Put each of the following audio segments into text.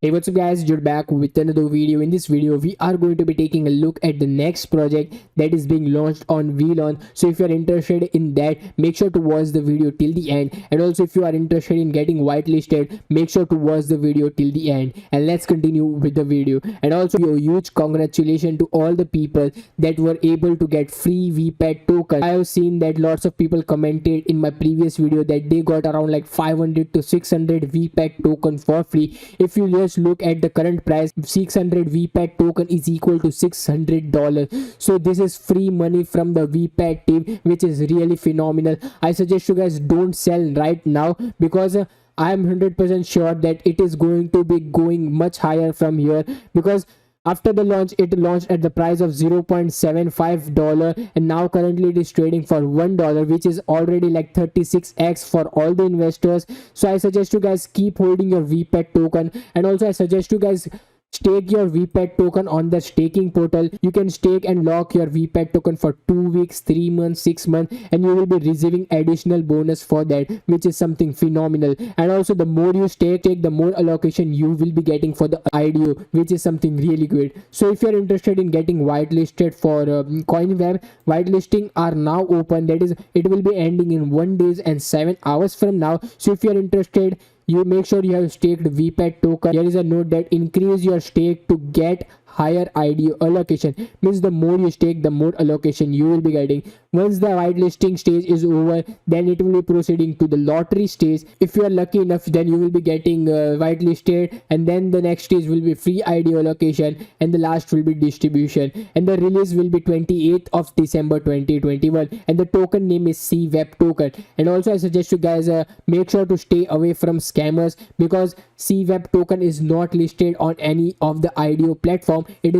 Hey, what's up guys, you're back with another video. In this video we are going to be taking a look at the next project that is being launched on VLaunch. So if you're interested in that, make sure to watch the video till the end, and also if you are interested in getting whitelisted, make sure to watch the video till the end. And let's continue with the video. And also a huge congratulations to all the people that were able to get free VPAT token. I have seen that lots of people commented in my previous video that they got around like 500 to 600 VPAT token for free. If you just look at the current price, 600 VPAT token is equal to $600. So this is free money from the VPAT team, which is really phenomenal. I suggest you guys don't sell right now, because I am 100% sure that it is going to be going much higher from here, because after the launch it launched at the price of $0.75, and now currently it is trading for $1, which is already like 36x for all the investors. So I suggest you guys keep holding your VPAT token, and also I suggest you guys stake your VPAT token on the staking portal. You can stake and lock your VPAT token for 2 weeks, 3 months, 6 months, and you will be receiving additional bonus for that, which is something phenomenal. And also the more you stake, the more allocation you will be getting for the IDO, which is something really good. So if you're interested in getting whitelisted for CoinWeb, whitelisting are now open. That is, it will be ending in 1 day and 7 hours from now. So if you're interested, you make sure you have staked VPAT token. There is a note that increase your stake to get higher IDO allocation. Means the more you stake, the more allocation you will be getting. Once the whitelisting stage is over, then it will be proceeding to the lottery stage. If you are lucky enough, then you will be getting whitelisted, and then the next stage will be free IDO allocation, and the last will be distribution. And the release will be 28th of December 2021, and the token name is CWEB token. And also I suggest you guys make sure to stay away from scammers, because CWEB token is not listed on any of the IDO platform. It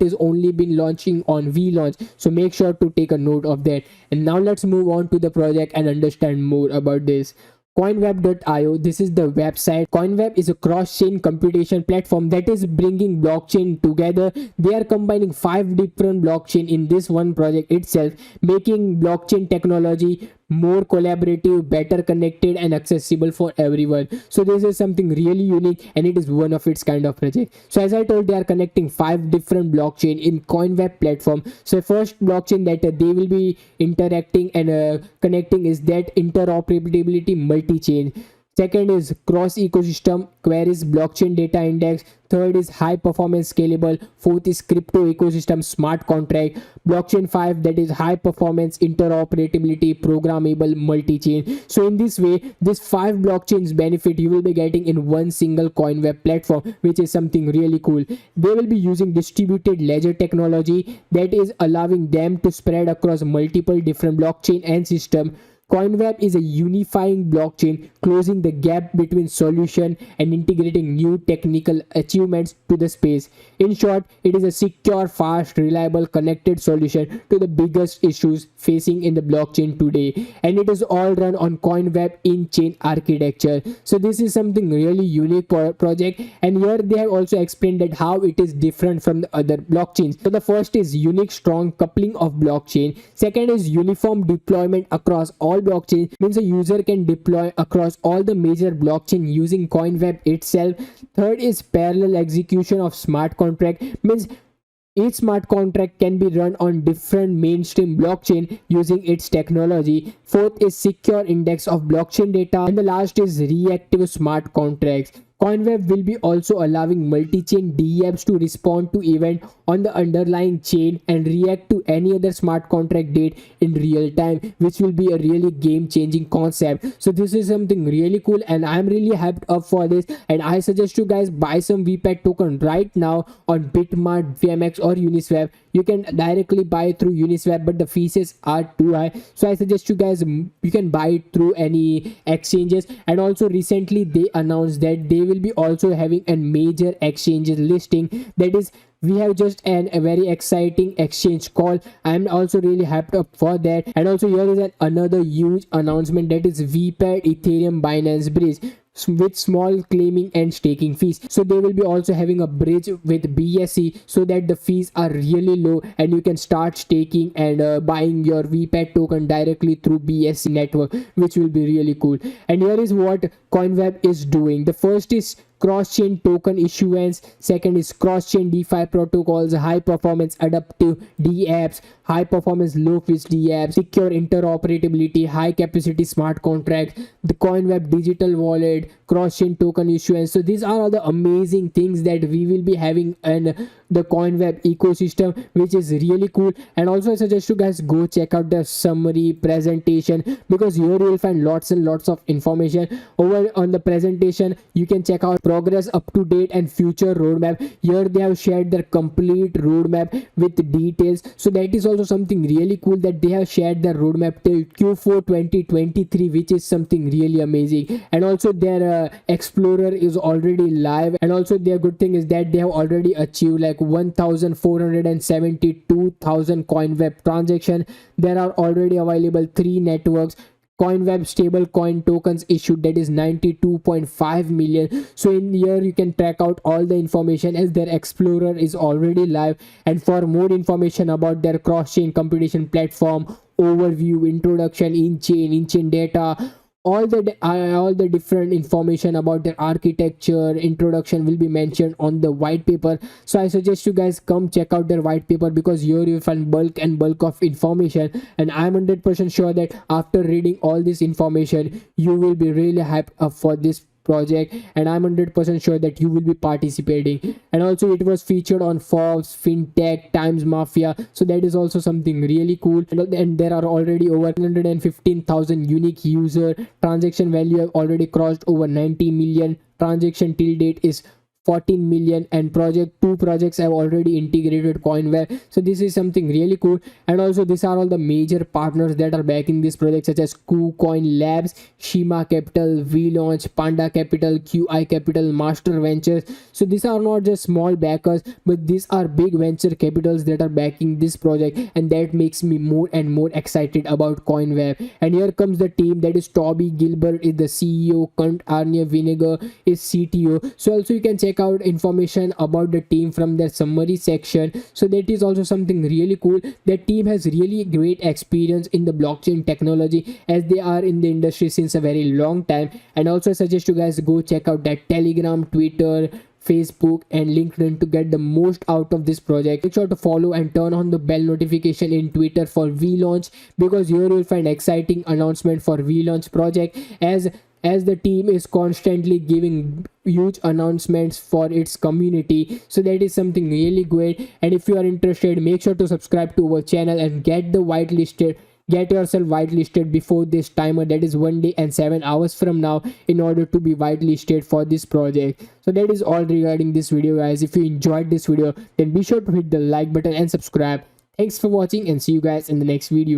is only been launching on VLaunch, so make sure to take a note of that. And now let's move on to the project and understand more about this. Coinweb.io, this is the website. Coinweb is a cross-chain computation platform that is bringing blockchain together. They are combining 5 different blockchain in this one project itself, making blockchain technology more collaborative, better connected, and accessible for everyone. So this is something really unique, and it is one of its kind of project. So as I told, they are connecting 5 different blockchain in Coinweb platform. So first blockchain that they will be interacting and connecting is that interoperability multi-chain. Second is cross ecosystem queries blockchain data index. Third is high performance scalable. Fourth is crypto ecosystem smart contract. Blockchain 5, that is high performance interoperability programmable multi-chain. So in this way, this 5 blockchains benefit you will be getting in one single Coinweb platform, which is something really cool. They will be using distributed ledger technology that is allowing them to spread across multiple different blockchain and system. Coinweb is a unifying blockchain, closing the gap between solution and integrating new technical achievements to the space. In short, it is a secure, fast, reliable, connected solution to the biggest issues facing in the blockchain today. And it is all run on Coinweb in-chain architecture. So this is something really unique project. And here they have also explained that how it is different from the other blockchains. So the first is unique, strong coupling of blockchain. Second is uniform deployment across all blockchain, means a user can deploy across all the major blockchain using Coinweb itself. Third is parallel execution of smart contract, means each smart contract can be run on different mainstream blockchain using its technology. Fourth is secure index of blockchain data, and the last is reactive smart contracts. Coinweb will be also allowing multi-chain DApps to respond to event on the underlying chain and react to any other smart contract date in real time, which will be a really game-changing concept. So this is something really cool, and I'm really hyped up for this. And I suggest you guys buy some VPAT token right now on Bitmart, VMX, or Uniswap. You can directly buy it through Uniswap, but the fees are too high. So I suggest you guys, you can buy it through any exchanges. And also recently they announced that they will be also having a major exchanges listing. That is, we have just a very exciting exchange call. I am also really hyped up for that. And also here is another huge announcement, that is VPAT Ethereum Binance Bridge with small claiming and staking fees. So they will be also having a bridge with BSC, so that the fees are really low and you can start staking and buying your VPAT token directly through BSC network, which will be really cool. And here is what Coinweb is doing. The first is cross-chain token issuance. Second is cross-chain DeFi protocols, high performance adaptive dApps, high performance low fees dApps, secure interoperability, high capacity smart contracts, the CoinWeb digital wallet, cross-chain token issuance. So these are all the amazing things that we will be having in the CoinWeb ecosystem, which is really cool. And also I suggest you guys go check out the summary presentation, because here you will find lots and lots of information. Over on the presentation you can check out progress, up to date and future roadmap. Here they have shared their complete roadmap with details. So that is also something really cool, that they have shared their roadmap till Q4 2023, which is something really amazing. And also their explorer is already live, and also their good thing is that they have already achieved like 1,472,000 CoinWeb transaction. There are already available 3 networks. CoinWeb stable coin tokens issued, that is 92.5 million. So in here you can track out all the information, as their explorer is already live. And for more information about their cross-chain computation platform, overview, introduction, in-chain data, all the different information about their architecture, introduction will be mentioned on the white paper. So I suggest you guys come check out their white paper, because here you find bulk of information. And I'm 100% sure that after reading all this information you will be really hyped up for this project, and I'm 100% sure that you will be participating. And also it was featured on Forbes, FinTech, Times Mafia, so that is also something really cool. And there are already over 115,000 unique user. Transaction value have already crossed over 90 million. Transaction till date is 14 million, and two projects have already integrated CoinWeb. So this is something really cool. And also these are all the major partners that are backing this project, such as KuCoin Labs, Shima Capital, VLaunch, Panda Capital, QI Capital, Master Ventures. So these are not just small backers, but these are big venture capitals that are backing this project, and that makes me more and more excited about CoinWeb. And here comes the team, that is Toby Gilbert is the CEO, Kunt Arne Vinegar is CTO. So also you can check out information about the team from their summary section. So that is also something really cool. That team has really great experience in the blockchain technology, as they are in the industry since a very long time. And also I suggest you guys go check out that Telegram, Twitter, Facebook and LinkedIn to get the most out of this project. Make sure to follow and turn on the bell notification in Twitter for VLaunch, because here you will find exciting announcement for VLaunch project, as the team is constantly giving huge announcements for its community. So that is something really great. And if you are interested, make sure to subscribe to our channel and get yourself whitelisted before this timer, that is 1 day and 7 hours from now, in order to be whitelisted for this project. So that is all regarding this video, guys. If you enjoyed this video, then be sure to hit the like button and subscribe. Thanks for watching, and see you guys in the next video.